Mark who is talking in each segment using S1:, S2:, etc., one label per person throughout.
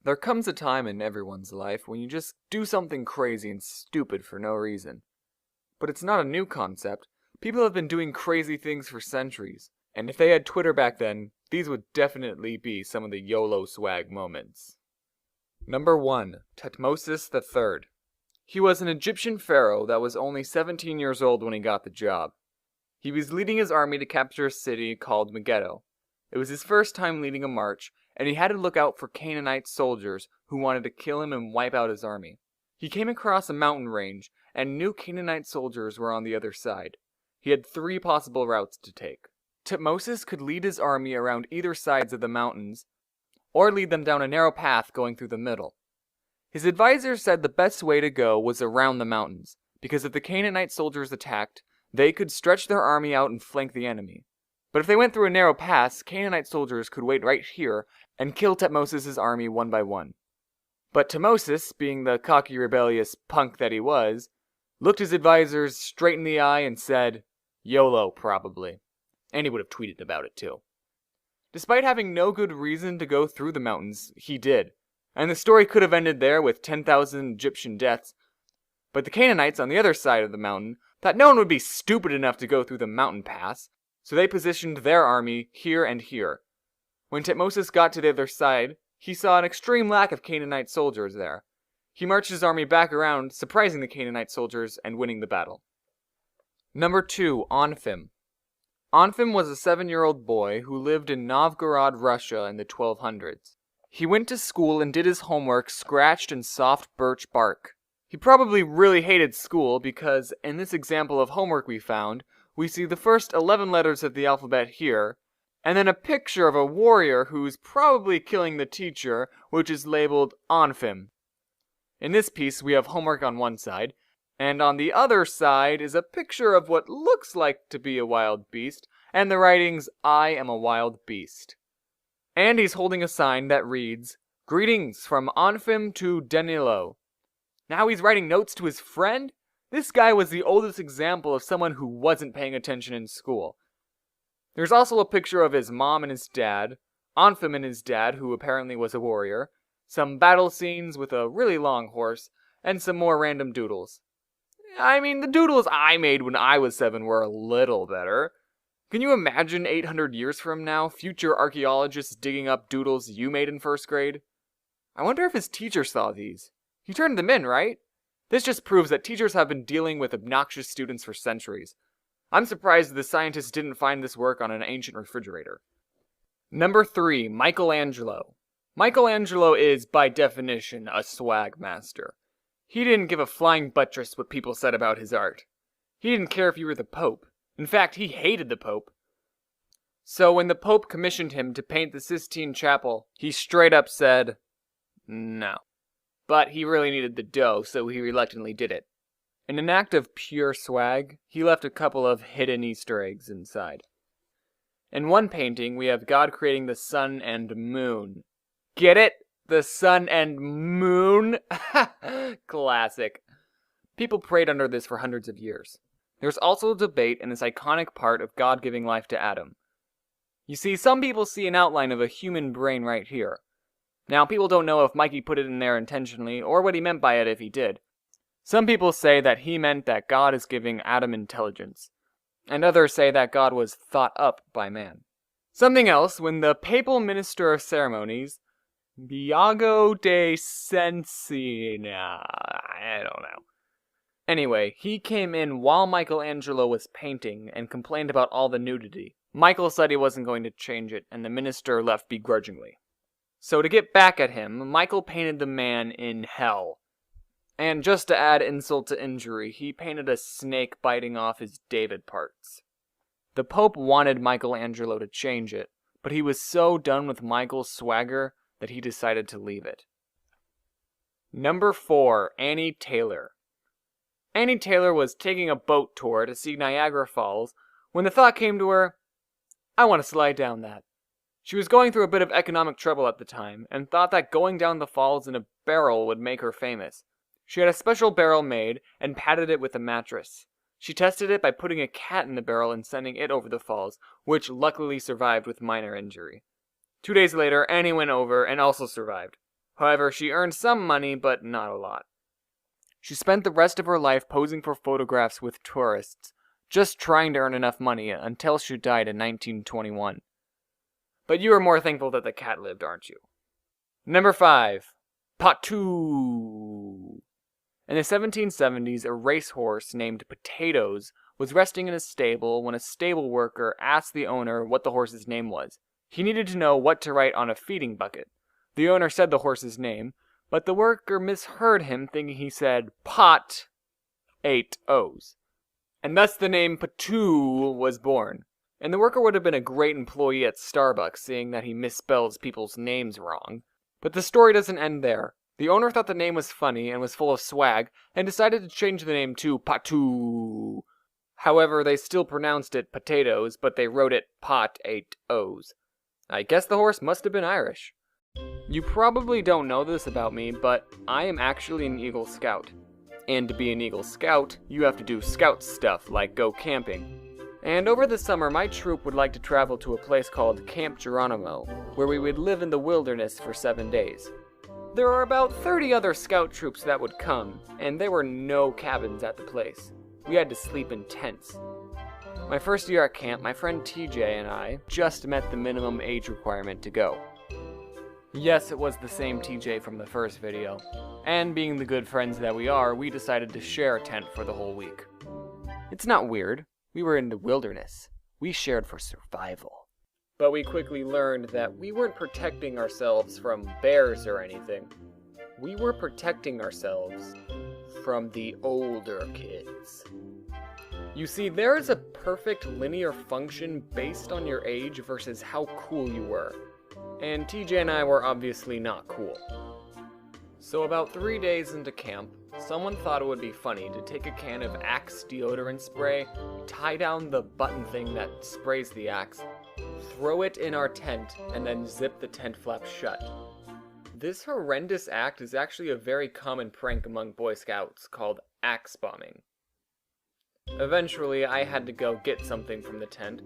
S1: There comes a time in everyone's life when you just do something crazy and stupid for no reason. But it's not a new concept. People have been doing crazy things for centuries, and if they had Twitter back then, these would definitely be some of the YOLO swag moments. Number 1. Thutmose III. He was an Egyptian pharaoh that was only 17 years old when he got the job. He was leading his army to capture a city called Megiddo. It was his first time leading a march, and he had to look out for Canaanite soldiers who wanted to kill him and wipe out his army. He came across a mountain range, and knew Canaanite soldiers were on the other side. He had 3 possible routes to take. Thutmose could lead his army around either sides of the mountains, or lead them down a narrow path going through the middle. His advisors said the best way to go was around the mountains, because if the Canaanite soldiers attacked, they could stretch their army out and flank the enemy. But if they went through a narrow pass, Canaanite soldiers could wait right here and kill Thutmose' army one by one. But Thutmose, being the cocky, rebellious punk that he was, looked his advisors straight in the eye and said, YOLO, probably. And he would have tweeted about it too. Despite having no good reason to go through the mountains, he did. And the story could have ended there with 10,000 Egyptian deaths. But the Canaanites on the other side of the mountain thought no one would be stupid enough to go through the mountain pass, so they positioned their army here and here. When Thutmose got to the other side, he saw an extreme lack of Canaanite soldiers there. He marched his army back around, surprising the Canaanite soldiers and winning the battle. Number 2. Onfim. Onfim was a 7-year-old boy who lived in Novgorod, Russia in the 1200s. He went to school and did his homework scratched in soft birch bark. He probably really hated school because, in this example of homework we found, we see the first 11 letters of the alphabet here, and then a picture of a warrior who's probably killing the teacher, which is labeled Onfim. In this piece we have homework on one side, and on the other side is a picture of what looks like to be a wild beast, and the writings, I am a wild beast. And he's holding a sign that reads, Greetings from Onfim to Danilo. Now he's writing notes to his friend? This guy was the oldest example of someone who wasn't paying attention in school. There's also a picture of his mom and his dad, Onfim and his dad, who apparently was a warrior, some battle scenes with a really long horse, and some more random doodles. I mean, the doodles I made when I was 7 were a little better. Can you imagine 800 years from now, future archaeologists digging up doodles you made in 1st grade? I wonder if his teacher saw these. He turned them in, right? This just proves that teachers have been dealing with obnoxious students for centuries. I'm surprised the scientists didn't find this work on an ancient refrigerator. Number 3. Michelangelo. Michelangelo is, by definition, a swag master. He didn't give a flying buttress what people said about his art. He didn't care if you were the Pope. In fact, he hated the Pope. So when the Pope commissioned him to paint the Sistine Chapel, he straight up said, no. But he really needed the dough, so he reluctantly did it. In an act of pure swag, he left a couple of hidden Easter eggs inside. In one painting, we have God creating the sun and moon. Get it? The sun and moon? Classic. People prayed under this for hundreds of years. There's also a debate in this iconic part of God giving life to Adam. You see, some people see an outline of a human brain right here. Now, people don't know if Mikey put it in there intentionally, or what he meant by it if he did. Some people say that he meant that God is giving Adam intelligence, and others say that God was thought up by man. Something else, when the papal minister of ceremonies, Biago de Sensina, I don't know. Anyway, he came in while Michelangelo was painting and complained about all the nudity. Michael said he wasn't going to change it, and the minister left begrudgingly. So to get back at him, Michael painted the man in hell. And just to add insult to injury, he painted a snake biting off his David parts. The Pope wanted Michelangelo to change it, but he was so done with Michael's swagger that he decided to leave it. Number 4. Annie Taylor. Annie Taylor was taking a boat tour to see Niagara Falls when the thought came to her, I want to slide down that. She was going through a bit of economic trouble at the time, and thought that going down the falls in a barrel would make her famous. She had a special barrel made, and padded it with a mattress. She tested it by putting a cat in the barrel and sending it over the falls, which luckily survived with minor injury. 2 days later, Annie went over and also survived. However, she earned some money, but not a lot. She spent the rest of her life posing for photographs with tourists, just trying to earn enough money until she died in 1921. But you are more thankful that the cat lived, aren't you? Number 5. Patu. In the 1770s, a racehorse named Potatoes was resting in a stable when a stable worker asked the owner what the horse's name was. He needed to know what to write on a feeding bucket. The owner said the horse's name, but the worker misheard him, thinking he said pot, 8 O's. And thus the name Patu was born. And the worker would have been a great employee at Starbucks, seeing that he misspells people's names wrong. But the story doesn't end there. The owner thought the name was funny and was full of swag, and decided to change the name to Patu. However, they still pronounced it potatoes, but they wrote it pot 8 O's. I guess the horse must have been Irish. You probably don't know this about me, but I am actually an Eagle Scout. And to be an Eagle Scout, you have to do Scout stuff like go camping. And over the summer, my troop would like to travel to a place called Camp Geronimo, where we would live in the wilderness for 7 days. There are about 30 other scout troops that would come, and there were no cabins at the place. We had to sleep in tents. My first year at camp, my friend TJ and I just met the minimum age requirement to go. Yes, it was the same TJ from the first video, and being the good friends that we are, we decided to share a tent for the whole week. It's not weird. We were in the wilderness. We shared for survival. But we quickly learned that we weren't protecting ourselves from bears or anything. We were protecting ourselves from the older kids. You see, there is a perfect linear function based on your age versus how cool you were. And TJ and I were obviously not cool. So about 3 days into camp, someone thought it would be funny to take a can of Axe deodorant spray, tie down the button thing that sprays the Axe, throw it in our tent, and then zip the tent flap shut. This horrendous act is actually a very common prank among Boy Scouts called axe bombing. Eventually, I had to go get something from the tent,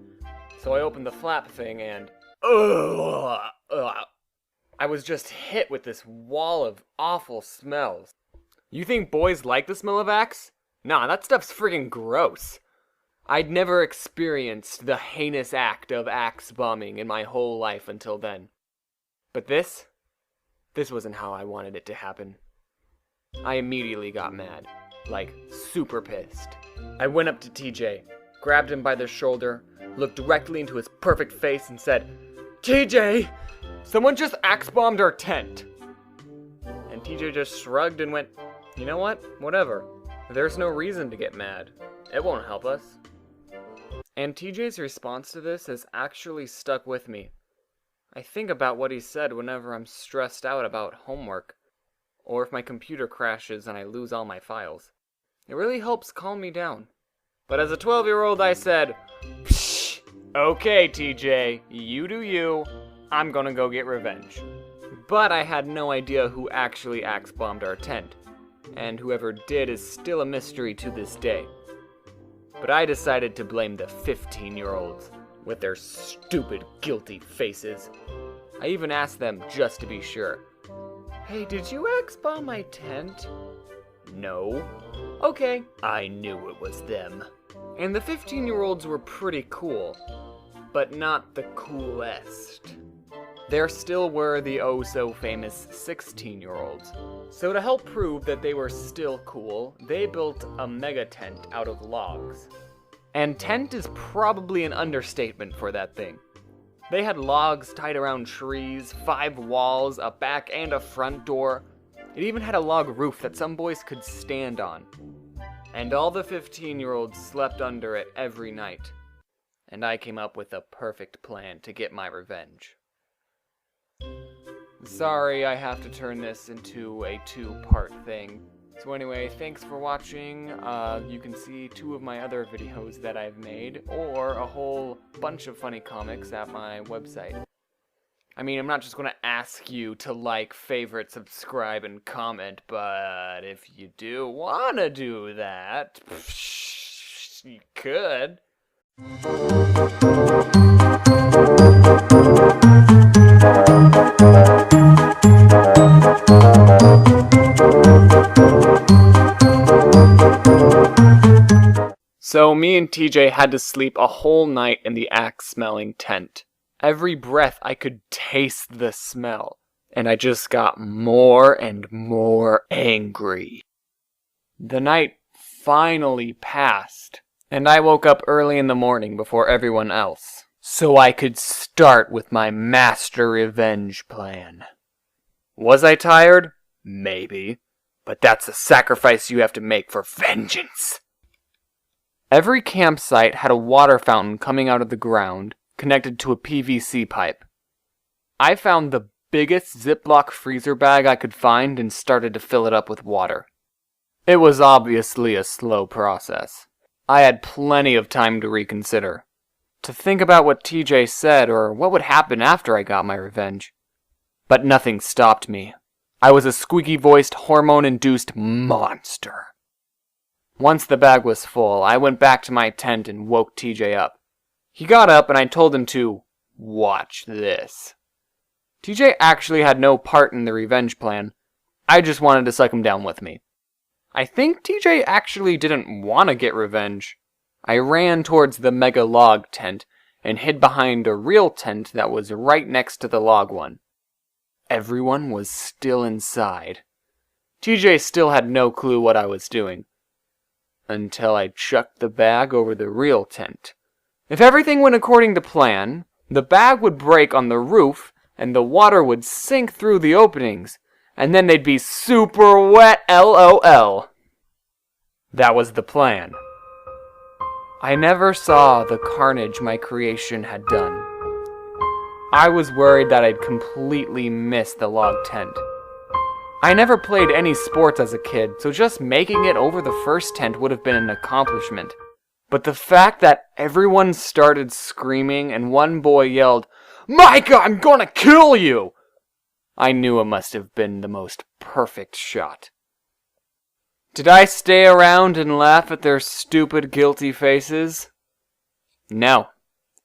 S1: so I opened the flap thing and I was just hit with this wall of awful smells. You think boys like the smell of axe? Nah, that stuff's friggin' gross. I'd never experienced the heinous act of axe bombing in my whole life until then. But this wasn't how I wanted it to happen. I immediately got mad. Like, super pissed. I went up to TJ, grabbed him by the shoulder, looked directly into his perfect face and said, "TJ, someone just axe bombed our tent." And TJ just shrugged and went, "You know what? Whatever. There's no reason to get mad. It won't help us." And TJ's response to this has actually stuck with me. I think about what he said whenever I'm stressed out about homework, or if my computer crashes and I lose all my files. It really helps calm me down. But as a 12-year-old, I said, "Psh, okay, TJ, you do you. I'm gonna go get revenge." But I had no idea who actually axe bombed our tent, and whoever did is still a mystery to this day. But I decided to blame the 15-year-olds with their stupid, guilty faces. I even asked them just to be sure. "Hey, did you axe bomb my tent?" "No." "Okay, I knew it was them." And the 15-year-olds were pretty cool, but not the coolest. There still were the oh-so-famous 16-year-olds. So to help prove that they were still cool, they built a mega tent out of logs. And tent is probably an understatement for that thing. They had logs tied around trees, 5 walls, a back and a front door. It even had a log roof that some boys could stand on. And all the 15-year-olds slept under it every night. And I came up with a perfect plan to get my revenge. Sorry, I have to turn this into a 2-part thing. So anyway, thanks for watching. You can see 2 of my other videos that I've made, or a whole bunch of funny comics at my website. I mean, I'm not just gonna ask you to like, favorite, subscribe, and comment, but if you do wanna do that, you could. So me and TJ had to sleep a whole night in the axe-smelling tent. Every breath I could taste the smell, and I just got more and more angry. The night finally passed, and I woke up early in the morning before everyone else, so I could start with my master revenge plan. Was I tired? Maybe, but that's a sacrifice you have to make for vengeance. Every campsite had a water fountain coming out of the ground, connected to a PVC pipe. I found the biggest Ziploc freezer bag I could find and started to fill it up with water. It was obviously a slow process. I had plenty of time to reconsider, to think about what TJ said or what would happen after I got my revenge. But nothing stopped me. I was a squeaky-voiced, hormone-induced monster. Once the bag was full, I went back to my tent and woke TJ up. He got up and I told him to watch this. TJ actually had no part in the revenge plan. I just wanted to suck him down with me. I think TJ actually didn't want to get revenge. I ran towards the mega log tent and hid behind a real tent that was right next to the log one. Everyone was still inside. TJ still had no clue what I was doing. Until I chucked the bag over the real tent. If everything went according to plan, the bag would break on the roof and the water would sink through the openings, and then they'd be super wet, LOL. That was the plan. I never saw the carnage my creation had done. I was worried that I'd completely missed the log tent. I never played any sports as a kid, so just making it over the first tent would have been an accomplishment. But the fact that everyone started screaming and one boy yelled, "Micah, I'm gonna kill you!" I knew it must have been the most perfect shot. Did I stay around and laugh at their stupid, guilty faces? No.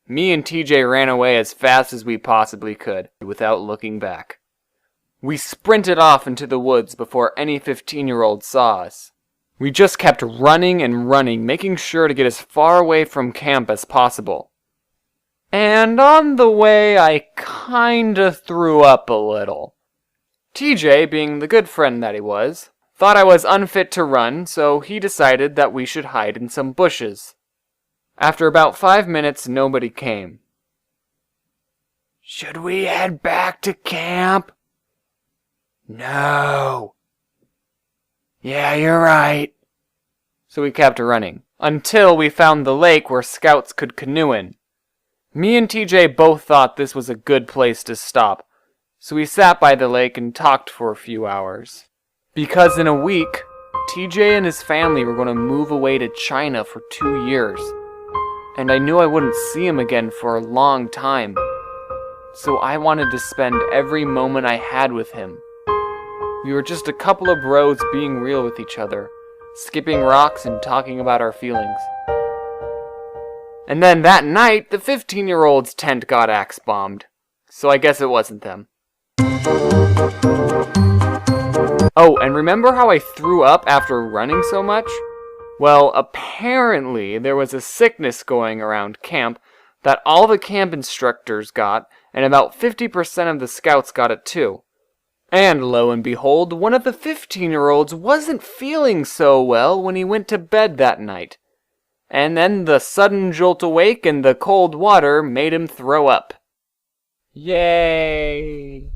S1: Me and TJ ran away as fast as we possibly could, without looking back. We sprinted off into the woods before any 15-year-old saw us. We just kept running and running, making sure to get as far away from camp as possible. And on the way, I kinda threw up a little. TJ, being the good friend that he was, thought I was unfit to run, so he decided that we should hide in some bushes. After about 5 minutes, nobody came. "Should we head back to camp?" "No." "Yeah, you're right." So we kept running, until we found the lake where scouts could canoe in. Me and TJ both thought this was a good place to stop, so we sat by the lake and talked for a few hours. Because in a week, TJ and his family were going to move away to China for 2 years, and I knew I wouldn't see him again for a long time, so I wanted to spend every moment I had with him. We were just a couple of bros being real with each other, skipping rocks and talking about our feelings. And then that night, the 15-year-old's tent got axe-bombed, so I guess it wasn't them. Oh, and remember how I threw up after running so much? Well, apparently there was a sickness going around camp that all the camp instructors got, and about 50% of the scouts got it too. And lo and behold, one of the 15-year-olds wasn't feeling so well when he went to bed that night. And then the sudden jolt awake and the cold water made him throw up. Yay!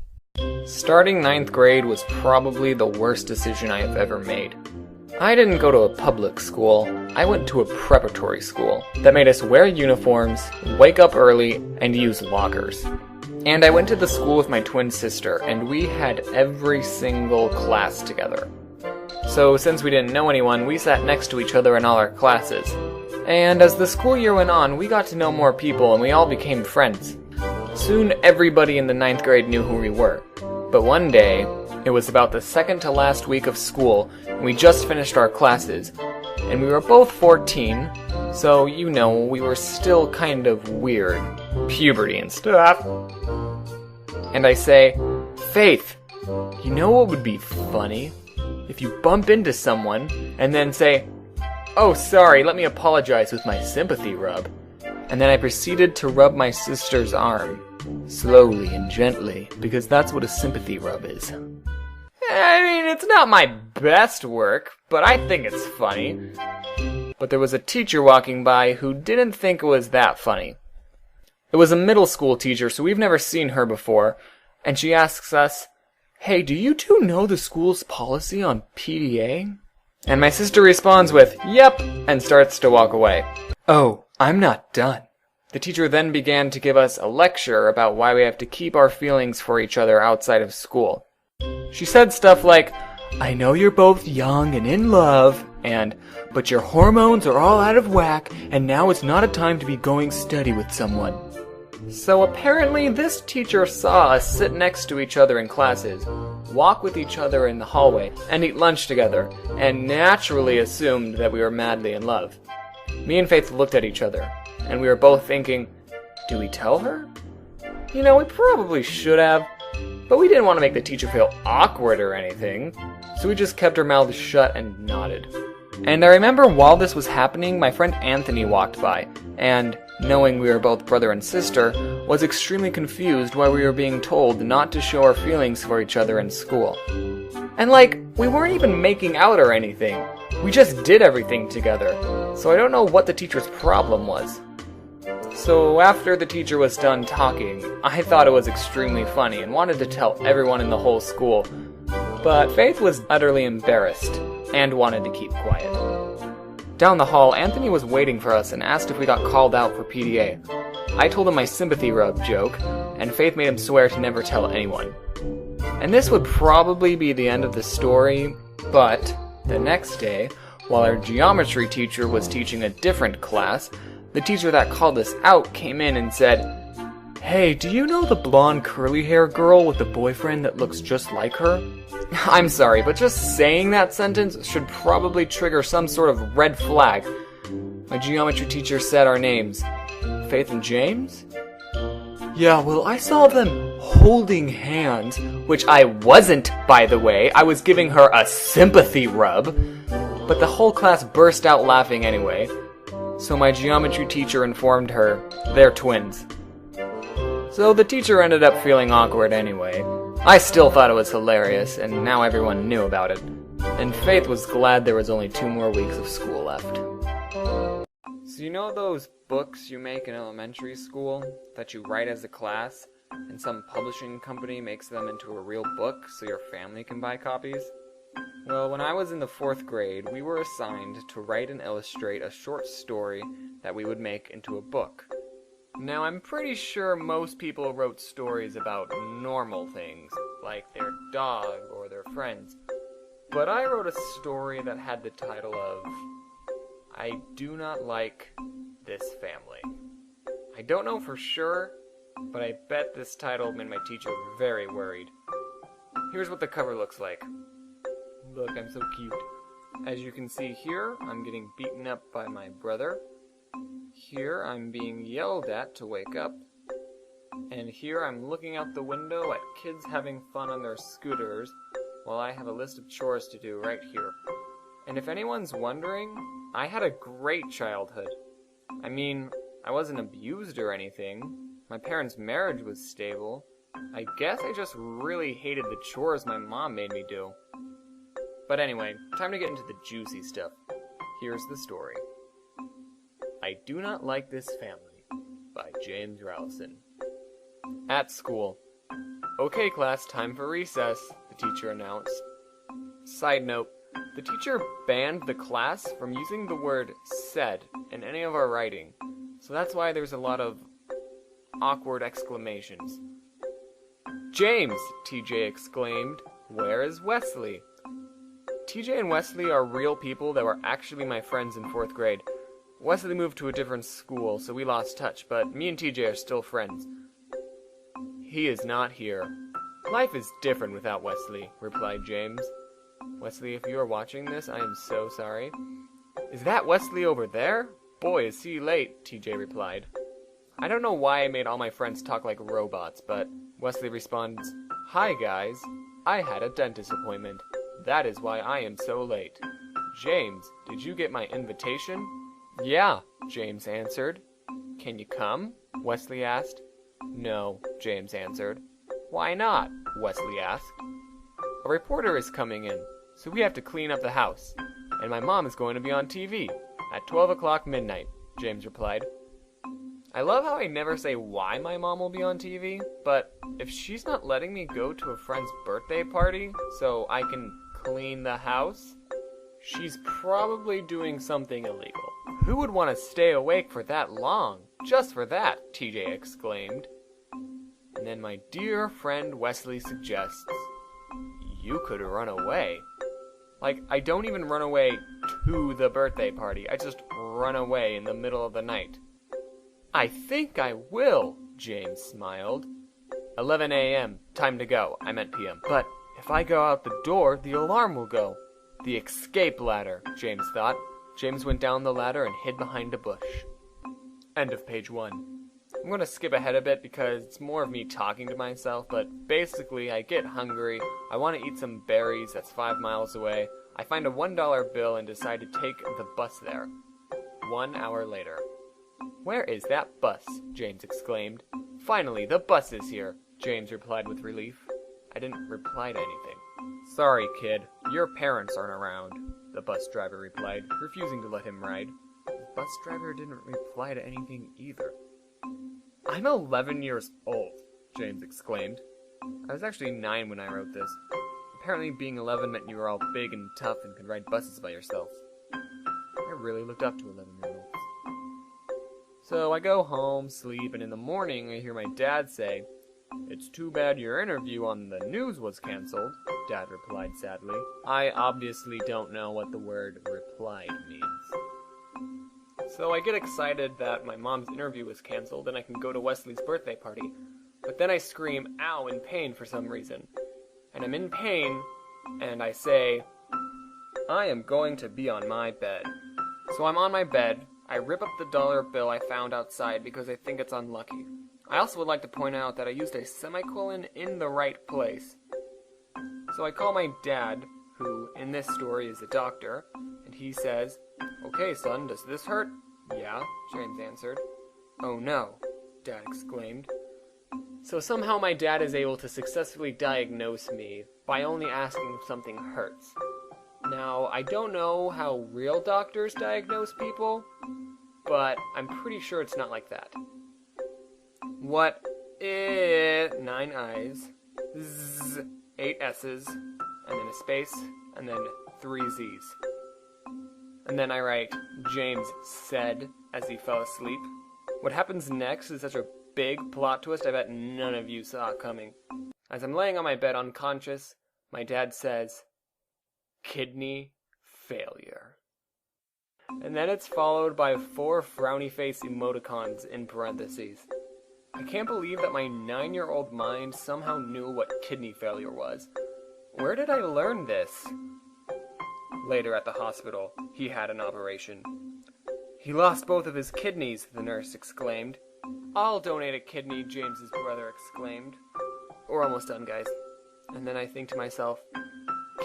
S1: Starting 9th grade was probably the worst decision I have ever made. I didn't go to a public school, I went to a preparatory school that made us wear uniforms, wake up early, and use lockers. And I went to the school with my twin sister, and we had every single class together. So since we didn't know anyone, we sat next to each other in all our classes. And as the school year went on, we got to know more people and we all became friends. Soon everybody in the 9th grade knew who we were. But one day, it was about the second to last week of school, and we just finished our classes. And we were both 14, so you know, we were still kind of weird. Puberty and stuff. And I say, "Faith, You know what would be funny? If you bump into someone and then say, "Oh, sorry, let me apologize with my sympathy rub." And then I proceeded to rub my sister's arm, slowly and gently, because that's what a sympathy rub is. I mean, it's not my best work, but I think it's funny. But there was a teacher walking by who didn't think it was that funny. It was a middle school teacher, so we've never seen her before, and she asks us, "Hey, do you two know the school's policy on PDA?" And my sister responds with, "Yep," and starts to walk away. Oh, I'm not done. The teacher then began to give us a lecture about why we have to keep our feelings for each other outside of school. She said stuff like, "I know you're both young and in love," and, "but your hormones are all out of whack, and now it's not a time to be going steady with someone." So apparently this teacher saw us sit next to each other in classes, walk with each other in the hallway, and eat lunch together, and naturally assumed that we were madly in love. Me and Faith looked at each other, and we were both thinking, do we tell her? You know, we probably should have, but we didn't want to make the teacher feel awkward or anything, so we just kept our mouths shut and nodded. And I remember while this was happening, my friend Anthony walked by, and, knowing we were both brother and sister, was extremely confused why we were being told not to show our feelings for each other in school. And we weren't even making out or anything. We just did everything together, so I don't know what the teacher's problem was. So after the teacher was done talking, I thought it was extremely funny and wanted to tell everyone in the whole school, but Faith was utterly embarrassed and wanted to keep quiet. Down the hall, Anthony was waiting for us and asked if we got called out for PDA. I told him my sympathy rub joke, and Faith made him swear to never tell anyone. And this would probably be the end of the story, but the next day, while our geometry teacher was teaching a different class, the teacher that called us out came in and said, "Hey, do you know the blonde curly hair girl with a boyfriend that looks just like her?" I'm sorry, but just saying that sentence should probably trigger some sort of red flag. My geometry teacher said our names. Faith and James? Yeah, well, I saw them holding hands, which I wasn't, by the way. I was giving her a sympathy rub. But the whole class burst out laughing anyway. So my geometry teacher informed her they're twins. So the teacher ended up feeling awkward anyway. I still thought it was hilarious, and now everyone knew about it. And Faith was glad there was only 2 more weeks of school left. So you know those books you make in elementary school that you write as a class, and some publishing company makes them into a real book so your family can buy copies? Well, when I was in the 4th grade, we were assigned to write and illustrate a short story that we would make into a book. Now, I'm pretty sure most people wrote stories about normal things, like their dog or their friends. But I wrote a story that had the title of, "I Do Not Like This Family." I don't know for sure, but I bet this title made my teacher very worried. Here's what the cover looks like. Look, I'm so cute. As you can see here, I'm getting beaten up by my brother. Here, I'm being yelled at to wake up. And here, I'm looking out the window at kids having fun on their scooters, while I have a list of chores to do right here. And if anyone's wondering, I had a great childhood. I mean, I wasn't abused or anything. My parents' marriage was stable. I guess I just really hated the chores my mom made me do. But anyway, time to get into the juicy stuff. Here's the story. I Do Not Like This Family by James Rowson. At school. Okay, class, time for recess, the teacher announced. Side note, the teacher banned the class from using the word said in any of our writing, so that's why there's a lot of awkward exclamations. James, TJ exclaimed, where is Wesley? TJ and Wesley are real people that were actually my friends in 4th grade. Wesley moved to a different school, so we lost touch, but me and TJ are still friends. He is not here. Life is different without Wesley, replied James. Wesley, if you are watching this, I am so sorry. Is that Wesley over there? Boy, is he late, TJ replied. I don't know why I made all my friends talk like robots, but Wesley responds, Hi guys, I had a dentist appointment. That is why I am so late. James, did you get my invitation? Yeah, James answered. Can you come? Wesley asked. No, James answered. Why not? Wesley asked. A reporter is coming in, so we have to clean up the house. And my mom is going to be on TV at 12 o'clock midnight, James replied. I love how I never say why my mom will be on TV, but if she's not letting me go to a friend's birthday party so I can clean the house, she's probably doing something illegal. Who would want to stay awake for that long? Just for that, TJ exclaimed. And then my dear friend Wesley suggests, you could run away. Like, I don't even run away to the birthday party. I just run away in the middle of the night. I think I will, James smiled. 11 a.m., time to go. I meant p.m. But if I go out the door, the alarm will go. The escape ladder, James thought. James went down the ladder and hid behind a bush. End of page 1. I'm going to skip ahead a bit because it's more of me talking to myself, but basically I get hungry, I want to eat some berries that's 5 miles away, I find a $1 bill and decide to take the bus there. 1 hour later. Where is that bus? James exclaimed. Finally, the bus is here, James replied with relief. I didn't reply to anything. Sorry, kid, your parents aren't around, the bus driver replied, refusing to let him ride. The bus driver didn't reply to anything either. I'm 11 years old, James exclaimed. I was actually 9 when I wrote this. Apparently being 11 meant you were all big and tough and could ride buses by yourself. I really looked up to 11-year-olds. So I go home, sleep, and in the morning I hear my dad say, "It's too bad your interview on the news was canceled," Dad replied sadly. I obviously don't know what the word replied means. So I get excited that my mom's interview was canceled and I can go to Wesley's birthday party. But then I scream, ow, in pain for some reason. And I'm in pain, and I say, I am going to be on my bed. So I'm on my bed, I rip up the dollar bill I found outside because I think it's unlucky. I also would like to point out that I used a semicolon in the right place. So I call my dad, who in this story is a doctor, and he says, "Okay, son, does this hurt?" "Yeah," James answered. "Oh no," Dad exclaimed. So somehow my dad is able to successfully diagnose me by only asking if something hurts. Now, I don't know how real doctors diagnose people, but I'm pretty sure it's not like that. What is 9 I's, Z, 8 S's, and then a space, and then 3 Z's. And then I write, James said as he fell asleep. What happens next is such a big plot twist I bet none of you saw coming. As I'm laying on my bed unconscious, my dad says, "Kidney failure." And then it's followed by 4 frowny face emoticons in parentheses. I can't believe that my 9-year-old mind somehow knew what kidney failure was. Where did I learn this? Later at the hospital, he had an operation. "He lost both of his kidneys," the nurse exclaimed. "I'll donate a kidney," James's brother exclaimed. We're almost done, guys. And then I think to myself,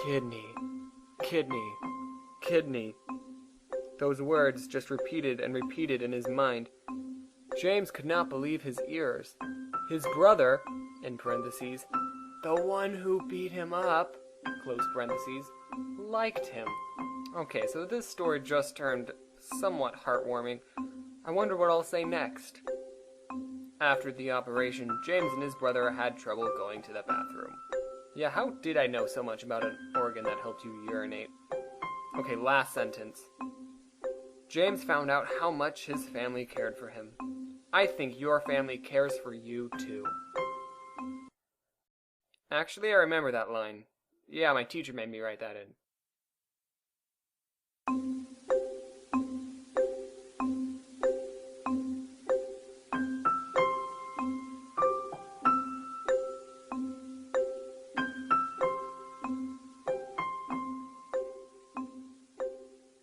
S1: kidney, kidney, kidney. Those words just repeated and repeated in his mind. James could not believe his ears. His brother, in parentheses, the one who beat him up, close parentheses, liked him. Okay, so this story just turned somewhat heartwarming. I wonder what I'll say next. After the operation, James and his brother had trouble going to the bathroom. Yeah, how did I know so much about an organ that helped you urinate? Okay, last sentence. James found out how much his family cared for him. I think your family cares for you too. Actually, I remember that line. Yeah, my teacher made me write that in.